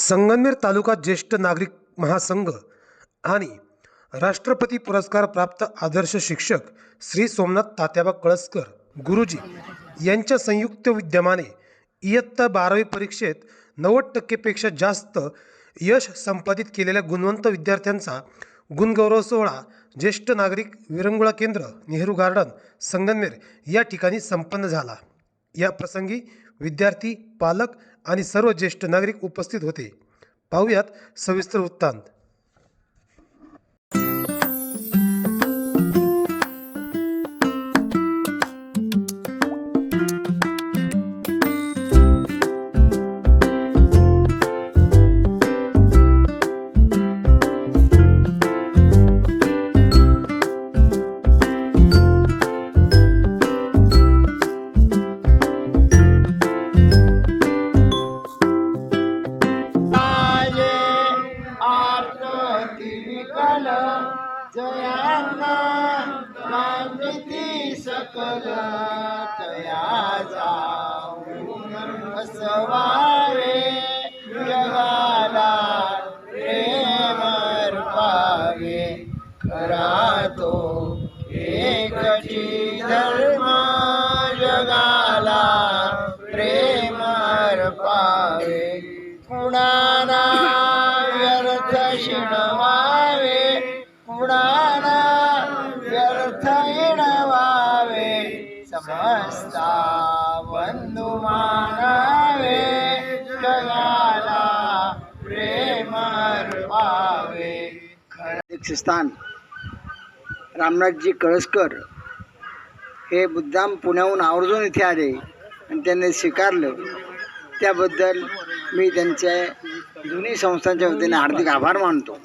संगमनेर तालुका ज्येष्ठ नागरिक महासंघ आणि राष्ट्रपती पुरस्कार प्राप्त आदर्श शिक्षक श्री सोमनाथ तात्याबा कळसकर गुरुजी यांच्या संयुक्त विद्यमाने इयत्ता 12वी परीक्षेत 90% जास्त यश संपादित केलेल्या गुणवंत विद्यार्थ्यांचा गुणगौरव सोहळा ज्येष्ठ नागरिक विरंगुळा केंद्र नेहरू गार्डन संगमनेर या ठिकाणी संपन्न झाला। या प्रसंगी विद्यार्थी, पालक आणि सर्व ज्येष्ठ नागरिक उपस्थित होते। पाहुयात सविस्तर वृत्तांत। जयांना मानती सकल तया जाऊन असवावे जगाला प्रेम अर्पावे खरा तो एकटी धर्म जगाला प्रेम अर्पावे कुणाला व्यर्थ शिणवावे कुणाला व्यर्थ येणवावे समस्ता बंधू मानावे जगाला प्रेम अर्पावे। अध्यक्षस्थान रामनाथजी कळसकर हे मुद्दाम पुण्याहून आवर्जून इथे आले आणि त्यांनी स्वीकारलं, त्याबद्दल मी त्यांच्या दोन्ही संस्थांच्या वतीने हार्दिक आभार मानतो।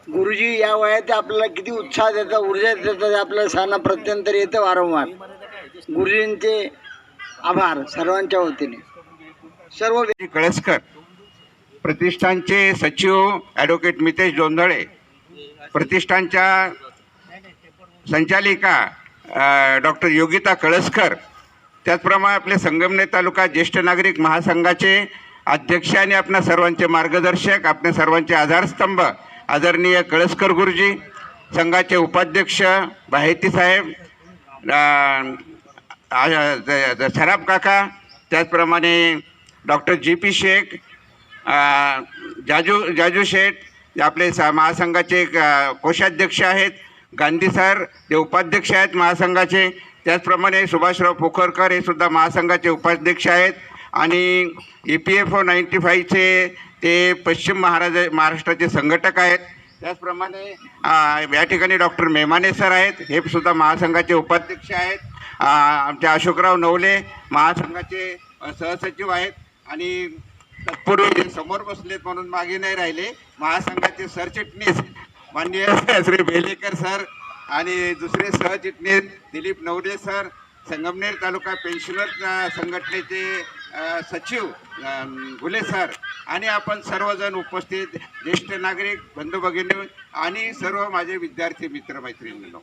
गुरुजी या वयात आपल्याला किती उत्साह देतात, ऊर्जा देतात, आपल्याला सांगणं प्रत्यंतर येतं वारंवार। गुरुजींचे आभार सर्वांच्या वतीने। सर्व कळसकर प्रतिष्ठानचे सचिव ॲडव्होकेट मितेश जोंधळे, प्रतिष्ठानच्या संचालिका डॉक्टर योगिता कळसकर, त्याचप्रमाणे आपले संगमनेर तालुका ज्येष्ठ नागरिक महासंघाचे अध्यक्ष आणि आपल्या सर्वांचे मार्गदर्शक, आपल्या सर्वांचे आधारस्तंभ आदरणीय कळसकर गुरुजी, संघाचे उपाध्यक्ष बाहेती साहेब, सराफ काका, त्याचप्रमाणे डॉक्टर जी.पी. शेख, जाजू शेठ, आपले महासंघाचे कोषाध्यक्ष आहेत, गांधी सर ते उपाध्यक्ष आहेत महासंघाचे, त्याचप्रमाणे सुभाषराव पोखरकर हे सुद्धा महासंघाचे उपाध्यक्ष आहेत, आणि EPFO 95चे ते पश्चिम महाराष्ट्राचे संघटक आहेत। त्याचप्रमाणे या ठिकाणी डॉक्टर मेमाने सर आहेत, हे सुद्धा महासंघाचे उपाध्यक्ष आहेत। आमचे अशोकराव नवले महासंघाचे सहसचिव आहेत, आणि तत्पूर्वी समोर बसलेत म्हणून मागे नाही राहिले, महासंघाचे सरचिटणीस माननीय श्री बेलेकर सर आणि दुसरे सहचिटणीस दिलीप नवले सर, संगमनेर तालुका पेन्शनर संघटनेचे सचिव घुले सर, आणि आपण सर्वजण उपस्थित ज्येष्ठ नागरिक बंधू भगिनी आणि सर्व माझे विद्यार्थी मित्र मैत्रिणींनो,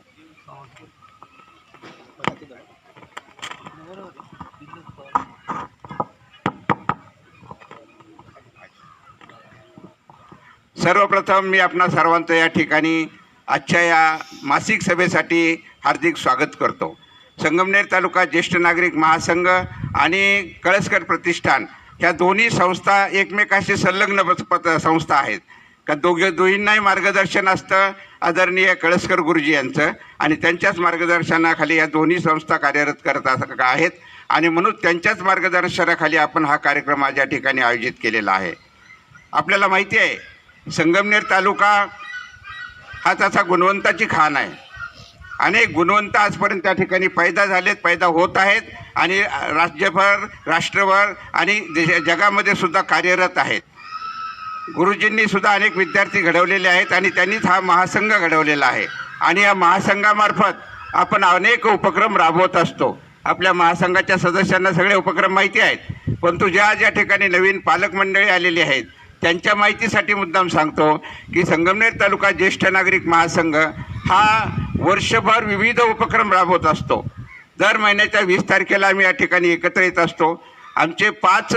सर्वप्रथम मी आपणा सर्वांचं या ठिकाणी आजच्या या मासिक सभेसाठी हार्दिक स्वागत करतो। संगमनेर तालुका ज्येष्ठ नागरिक महासंघ आणि कळसकर प्रतिष्ठान ह्या दोन्ही संस्था एकमेकाशी संलग्न संस्था आहेत का दोघींनाही मार्गदर्शन असतं आदरणीय कळसकर गुरुजी यांचं, आणि त्यांच्याच मार्गदर्शनाखाली या दोन्ही संस्था कार्यरत करत आहेत, आणि म्हणून त्यांच्याच मार्गदर्शनाखाली आपण हा कार्यक्रम आज या ठिकाणी आयोजित केलेला आहे। आपल्याला माहिती आहे संगमनेर तालुका हा त्याचा गुणवंताची खाण आहे। अनेक गुणवंत आजपर्यंत त्या ठिकाणी पैदा झालेत, पैदा होत आहेत, आणि राज्यभर, राष्ट्रभर आणि जगामध्ये सुद्धा कार्यरत आहेत। गुरुजींनी सुद्धा अनेक विद्यार्थी घडवलेले आहेत, आणि त्यांनीच हा महासंघ घडवलेला आहे, आणि या महासंघामार्फत आपण अनेक उपक्रम राबवत असतो। आपल्या महासंघाच्या सदस्यांना सगळे उपक्रम माहिती आहेत, परंतु ज्या ठिकाणी नवीन पालक मंडळी आलेली आहेत त्यांच्या माहितीसाठी मुद्दाम सांगतो की संगमनेर तालुका ज्येष्ठ नागरिक महासंघ हा वर्षभर विविध उपक्रम राबवत असतो। दर महिन्याच्या 20 तारखेला आम्ही या ठिकाणी एकत्र येत असतो। आमचे 5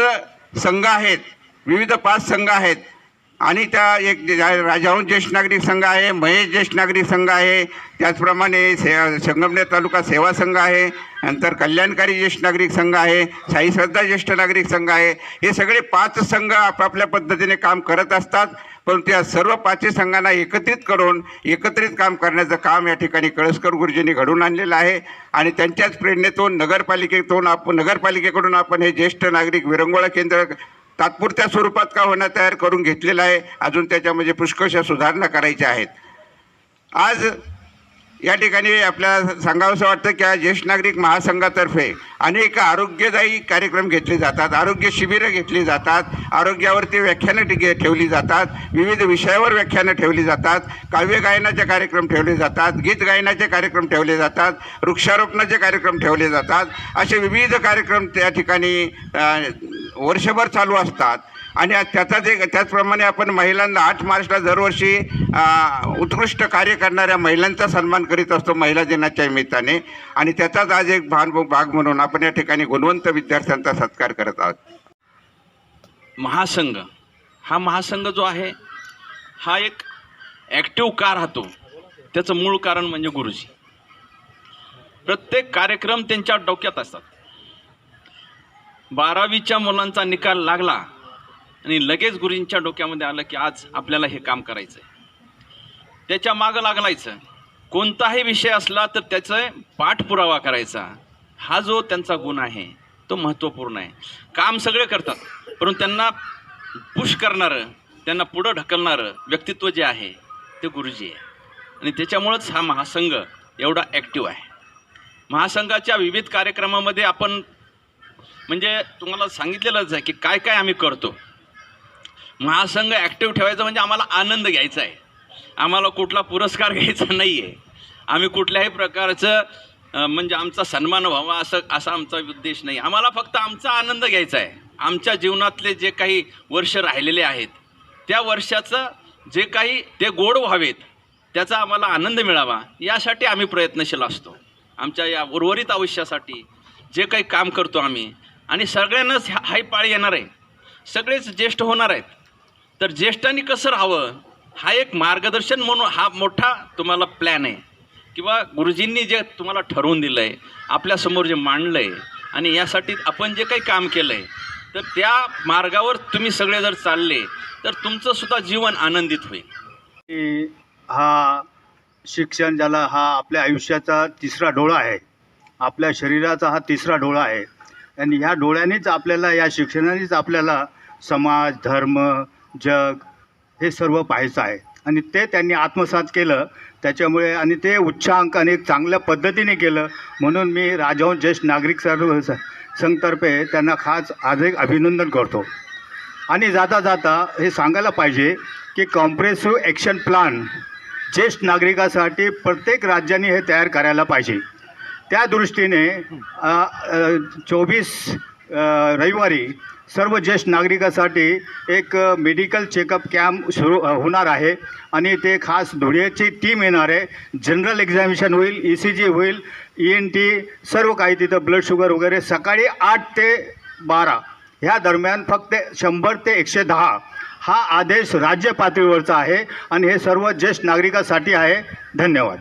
संघ आहेत विविध 5 संघ आहेत आणि त्या एक राजाहून ज्येष्ठ नागरिक संघ आहे, महेश ज्येष्ठ नागरिक संघ आहे, त्याचप्रमाणे संगमनेर तालुका सेवा संघ आहे, नंतर कल्याणकारी ज्येष्ठ नागरिक संघ आहे, साई श्रद्धा ज्येष्ठ नागरिक संघ आहे. हे सगळे 5 संघ आपापल्या पद्धतीने काम करत असतात, परंतु या सर्व 5 संघांना एकत्रित करून एकत्रित काम करण्याचं काम या ठिकाणी कळसकर गुरुजींनी घडवून आणलेलं आहे. आणि त्यांच्याच प्रेरणेतून नगरपालिकेकडून आपण हे ज्येष्ठ नागरिक विरंगुळा केंद्र तात्पुरत्या स्वरूपात का होणं तयार करून घेतलेलं आहे. अजून त्याच्यामध्ये पुष्कळशा सुधारणा करायच्या आहेत. आज या ठिकाणी आपल्याला सांगावंसं वाटतं की आज ज्येष्ठ नागरिक महासंघातर्फे अनेक आरोग्यदायी कार्यक्रम घेतले जातात, आरोग्य शिबिरं घेतली जातात, आरोग्यावरती व्याख्यानं ठेवली जातात, विविध विषयावर व्याख्यानं ठेवली जातात, काव्य गायनाचे कार्यक्रम ठेवले जातात, गीत गायनाचे कार्यक्रम ठेवले जातात, वृक्षारोपणाचे कार्यक्रम ठेवले जातात. असे विविध कार्यक्रम त्या ठिकाणी वर्षभर चालू असतात. आणि त्याचप्रमाणे आपण महिलांना 8 मार्चला दरवर्षी उत्कृष्ट कार्य करणाऱ्या महिलांचा सन्मान करीत असतो महिला दिनाच्या निमित्ताने. आणि त्याचाच आज एक भाग म्हणून आपण या ठिकाणी गुणवंत विद्यार्थ्यांचा सत्कार करत आहोत. महासंघ हा महासंघ जो आहे हा एक ॲक्टिव्ह का राहतो त्याचं मूळ कारण म्हणजे गुरुजी. प्रत्येक कार्यक्रम त्यांच्या डोक्यात असतात. 12वीच्या मुलांचा निकाल लागला आणि लगेच गुरुजींच्या डोक्यामध्ये आलं की आज आपल्याला हे काम करायचं आहे. त्याच्या मागं लागलायचं. कोणताही विषय असला तर त्याचा पाठपुरावा करायचा. हा जो त्यांचा गुण आहे तो महत्त्वपूर्ण आहे. काम सगळे करतात, परंतु त्यांना पुश करणारं, त्यांना पुढं ढकलणारं व्यक्तित्व जे आहे ते गुरुजी आहे. आणि त्याच्यामुळंच हा महासंघ एवढा ॲक्टिव्ह आहे. महासंघाच्या विविध कार्यक्रमामध्ये आपण म्हणजे तुम्हाला सांगितलेलंच आहे की काय काय आम्ही करतो. महासंघ ॲक्टिव्ह ठेवायचा म्हणजे आम्हाला आनंद घ्यायचा आहे. आम्हाला कुठला पुरस्कार घ्यायचा नाही आहे. आम्ही कुठल्याही प्रकारचं म्हणजे आमचा सन्मान व्हावा असा आमचा उद्देश नाही. आम्हाला फक्त आमचा आनंद घ्यायचा आहे. आमच्या जीवनातले जे काही वर्ष राहिलेले आहेत त्या वर्षाचं जे काही ते गोड व्हावेत, त्याचा आम्हाला आनंद मिळावा यासाठी आम्ही प्रयत्नशील असतो. आमच्या या उर्वरित आयुष्यासाठी जे काही काम करतो आम्ही. आणि सगळ्यांनाच हाही पाळी येणार आहे. सगळेच ज्येष्ठ होणार आहेत. तर ज्येष्ठांनी कसं राहावं हा एक मार्गदर्शन म्हणून हा मोठा तुम्हाला प्लॅन आहे. किंवा गुरुजींनी जे तुम्हाला ठरवून दिलं आहे, आपल्यासमोर जे मांडलं आहे आणि यासाठी आपण जे काही काम केलं आहे तर त्या मार्गावर तुम्ही सगळे जर चालले तर तुमचंसुद्धा जीवन आनंदित होईल. हा शिक्षण ज्याला हा आपल्या आयुष्याचा तिसरा डोळा आहे, आपल्या शरीराचा हा तिसरा डोळा आहे. आणि ह्या डोळ्यानेच आपल्याला, या शिक्षणानेच आपल्याला समाज, धर्म, जग हे सर्व पाहायचं आहे. आणि ते त्यांनी आत्मसात केलं त्याच्यामुळे, आणि ते उच्चांक आणि चांगल्या पद्धतीने केलं. म्हणून मी राजहंस ज्येष्ठ नागरिक संघतर्फे त्यांना खास आज एक अभिनंदन करतो. आणि जाता जाता हे सांगायला पाहिजे की कॉम्प्रेसिव्ह ॲक्शन प्लॅन ज्येष्ठ नागरिकासाठी प्रत्येक राज्याने हे तयार करायला पाहिजे. त्या दृष्टीने 24 रविवारी सर्व ज्येष्ठ नागरिकासाठी एक मेडिकल चेकअप कॅम्प सुरू होणार आहे. आणि ते खास धुळ्याची टीम येणार आहे. जनरल एक्झामिनेशन होईल, ECG होईल, ENT सर्व काही तिथं, ब्लड शुगर वगैरे. सकाळी 8 ते 12 ह्या दरम्यान फक्त 100 ते 110 हा आदेश राज्य पातळीवरचा आहे. आणि हे सर्व ज्येष्ठ नागरिकासाठी आहे. धन्यवाद.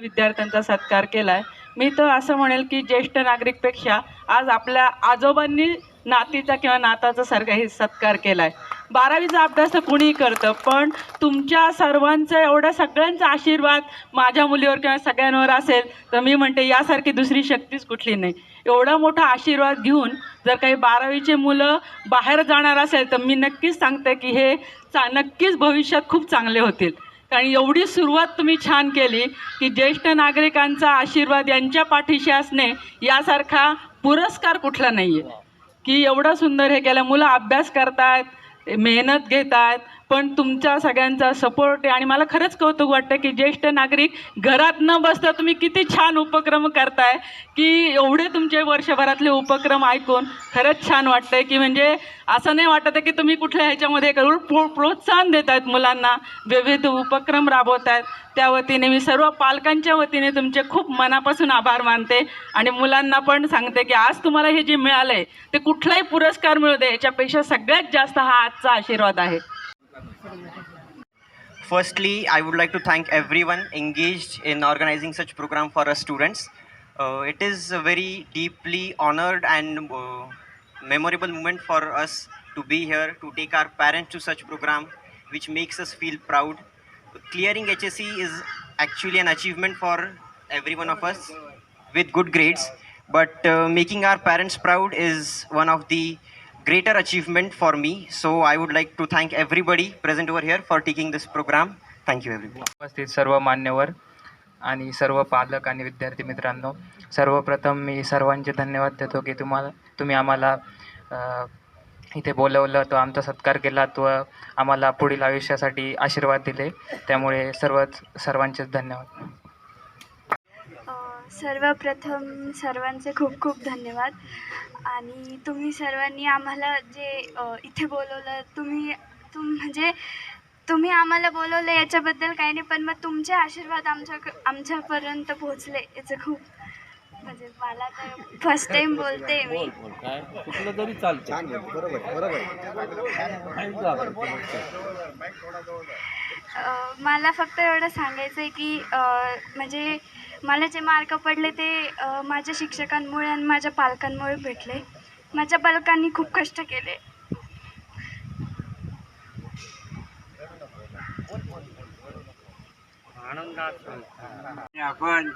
विद्यार्थ्यांचा सत्कार केला आहे. मी तर असं म्हणेल की ज्येष्ठ नागरिकपेक्षा आज आपल्या आजोबांनी नातीचा किंवा नाताचा हे सत्कार केला आहे. 12वीचा अभ्यास तर कुणीही करतं, पण तुमच्या सर्वांचं एवढ्या सगळ्यांचा आशीर्वाद माझ्या मुलीवर किंवा सगळ्यांवर असेल तर मी म्हणते यासारखी दुसरी शक्तीच कुठली नाही. एवढा मोठा आशीर्वाद घेऊन जर काही 12वीचे मुलं बाहेर जाणार असेल तर मी नक्कीच सांगते की हे नक्कीच भविष्यात खूप चांगले होतील. कारण एवढी सुरुवात तुम्ही छान केली की ज्येष्ठ नागरिकांचा आशीर्वाद यांच्या पाठीशी असणे यासारखा पुरस्कार कुठला नाही आहे. की एवढं सुंदर हे केलं. मुलं अभ्यास करतात, मेहनत घेतात, पण तुमच्या सगळ्यांचा सपोर्ट आहे आणि मला खरंच कौतुक वाटतं की ज्येष्ठ नागरिक घरात न बसता तुम्ही किती छान उपक्रम करताय की एवढे तुमचे वर्षभरातले उपक्रम ऐकून खरंच छान वाटतंय की म्हणजे असं नाही वाटत आहे की तुम्ही कुठल्या ह्याच्यामध्ये करून प्रोत्साहन देत आहेत मुलांना, विविध उपक्रम राबवत आहेत. त्या वतीने मी सर्व पालकांच्या वतीने तुमचे खूप मनापासून आभार मानते आणि मुलांना पण सांगते की आज तुम्हाला हे जे मिळालं आहे ते कुठलाही पुरस्कार मिळू दे याच्यापेक्षा सगळ्यात जास्त हा आजचा आशीर्वाद आहे. Firstly, I would like to thank everyone engaged in organizing such program for us students. It is a very deeply honored and memorable moment for us to be here to take our parents to such program, which makes us feel proud. Clearing HSC is actually an achievement for every one of us with good grades, but making our parents proud is one of the greater achievement for me. So I would like to thank everybody present over here for taking this program. Thank you everyone. उपस्थित सर्व मान्यवर आणि सर्व पालक आणि विद्यार्थी मित्रांनो, सर्वप्रथम मी सर्वांचे धन्यवाद देतो की तुम्ही आम्हाला इथे बोलवलं, तो आमचा सत्कार केला, तो आम्हाला पुढील आयुष्यासाठी आशीर्वाद दिले, त्यामुळे सर्वांचेच धन्यवाद. सर्वप्रथम सर्वांचे खूप खूप धन्यवाद. आणि तुम्ही सर्वांनी आम्हाला जे इथे बोलवलं, तुम्ही आम्हाला बोलवलं याच्याबद्दल काही नाही, पण मग तुमचे आशीर्वाद आमच्यापर्यंत पोहोचले याचं खूप म्हणजे मला तर फर्स्ट टाईम बोलते मी. मला फक्त एवढं सांगायचं आहे की म्हणजे मला जे मार्क पडले ते माझ्या शिक्षकांमुळे आणि माझ्या पालकांमुळे भेटले. माझ्या पालकांनी खूप कष्ट केले. आपण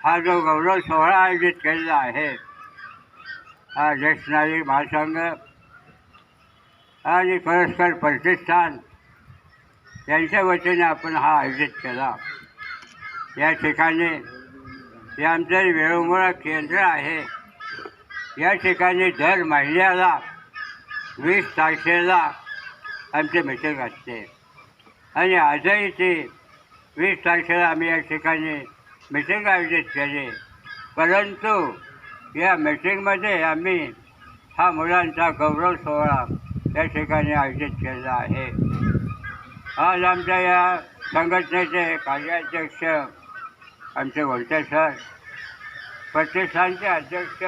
हा जो गौरव सोहळा आयोजित केलेला आहे, हा ज्येष्ठ नागरिक महासंघ आणि पुरस्कार प्रतिष्ठान यांच्या वतीने आपण हा आयोजित केला. या ठिकाणी हे आमचं वेळोवेळ केंद्र आहे. या ठिकाणी दर महिन्याला 20 तारखेला आमचे मीटिंग असते आणि आजही ते 20 तारखेला आम्ही या ठिकाणी मीटिंग आयोजित केली. परंतु या मीटिंगमध्ये आम्ही हा मुलांचा गौरव सोहळा या ठिकाणी आयोजित केलेला आहे. आज आमच्या या संघटनेचे कार्याध्यक्ष आमचे वलटे सर, प्रतिष्ठानचे अध्यक्ष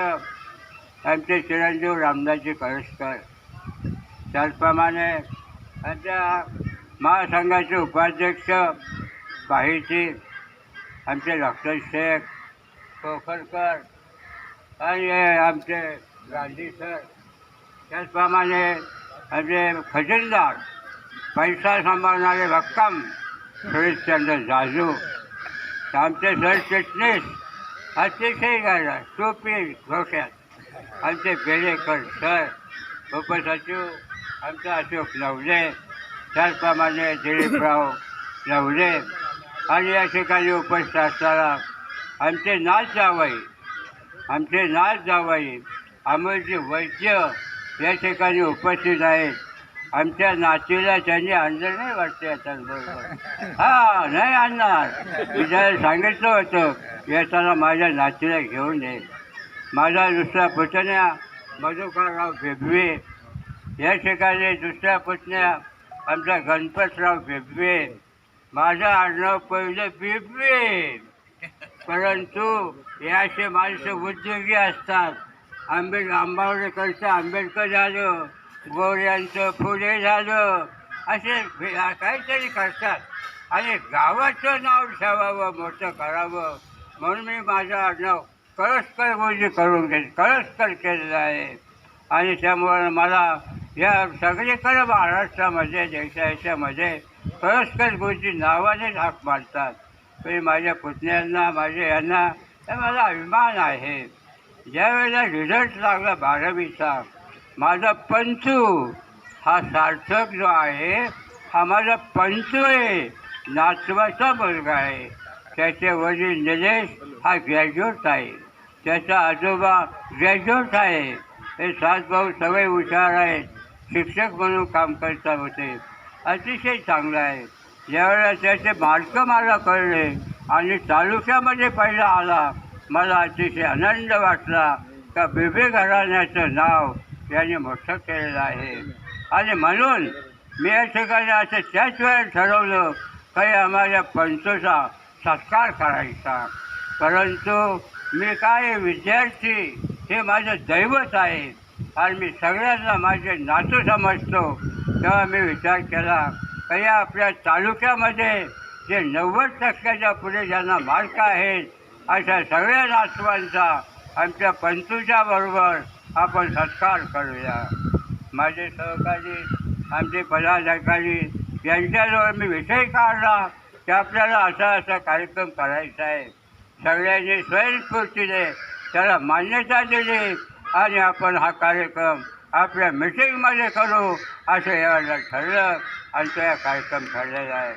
आमचे चिरंजीव रामदासजी कळसकर, त्याचप्रमाणे आमच्या महासंघाचे उपाध्यक्ष बाहेरची आमचे डॉक्टर शेख खोखरकर आणि आमचे गांधी सर, त्याचप्रमाणे आमचे खजिनदार पैसा सांभाळणारे भक्कम सुरेशचंद्र जाजू, आमचे सरचिटणीस अतिशय गायला टोपी घोषात आमचे बेलेकर सर, उपसचिव आमचे अशोक नवले, त्याचप्रमाणे दिलीपराव नवले आणि या ठिकाणी उपस्थित असताना आमचे नाथ जावई अमोलजी वैद्य या ठिकाणी उपस्थित आहेत. आमच्या नातीला त्यांनी आणलं नाही वाटते आता बरोबर. नाही आणणार. मी त्याला सांगितलं होतं येताना माझ्या नातीला घेऊन ये. माझा दुसरा पुतण्या मधुकरराव बेबवे या ठिकाणी, दुसऱ्या पुतण्या आमचा गणपतराव बेबवे, माझं आडनाव पहिलं बेबवे. परंतु हे असे माणसं उद्योगी असतात. आंबावडेकरचं आंबेडकर झालं, गोऱ्यांचं फुले झालं, असे काहीतरी करतात आणि गावाचं नाव ठेवावं, मोठं करावं म्हणून मी माझं आडनाव कळसकर गोजी करून कळसकर केलेलं आहे. आणि त्यामुळे मला या सगळीकडे महाराष्ट्रामध्ये देशामध्ये कळसकर गोजी नावानेच हाक मारतात. तरी माझ्या पुतण्यांना यांना मला अभिमान आहे. ज्यावेळेला रिझल्ट लागला 12वीचा, माझा पंचू हा सार्थक जो आहे हा माझा पंचू आहे, नातवाचा मुलगा आहे. त्याचे वडील निलेश हा ग्रॅज्युएट आहे, त्याचा आजोबा ग्रॅज्युएट आहे. हे 7 भाऊ सगळे हुशार आहेत, शिक्षक म्हणून काम करता होते. अतिशय चांगलं आहे. ज्यावेळेला त्याचे मार्क मला कळले आणि तालुक्यामध्ये पहिला आला, मला अतिशय आनंद वाटला का बिबे घराण्याचं नाव याने मोठं केलेलं आहे. आणि म्हणून मी या ठिकाणी असं त्याच वेळेला ठरवलं काही आम्हाला पंचोचा सत्कार करायचा. परंतु मी काय विद्यार्थी हे माझं दैवत आहे आणि मी सगळ्यांना माझे नातू समजतो. तेव्हा मी विचार केला का या आपल्या तालुक्यामध्ये जे 90% पुढे ज्यांना मार्क आहेत अशा सगळ्या नातवांचा आमच्या पंतूच्या बरोबर आपण सत्कार करूया. माझे सहकारी आमचे पदाधिकारी यांच्याजवळ मी विषय काढला की आपल्याला असा कार्यक्रम करायचा आहे. सगळ्यांनी स्वयंस्फूर्तीने त्याला मान्यता दिली आणि आपण हा कार्यक्रम आपल्या मिटिंगमध्ये करू असं यावेळेला ठरलं आणि तो या कार्यक्रम ठरलेला आहे.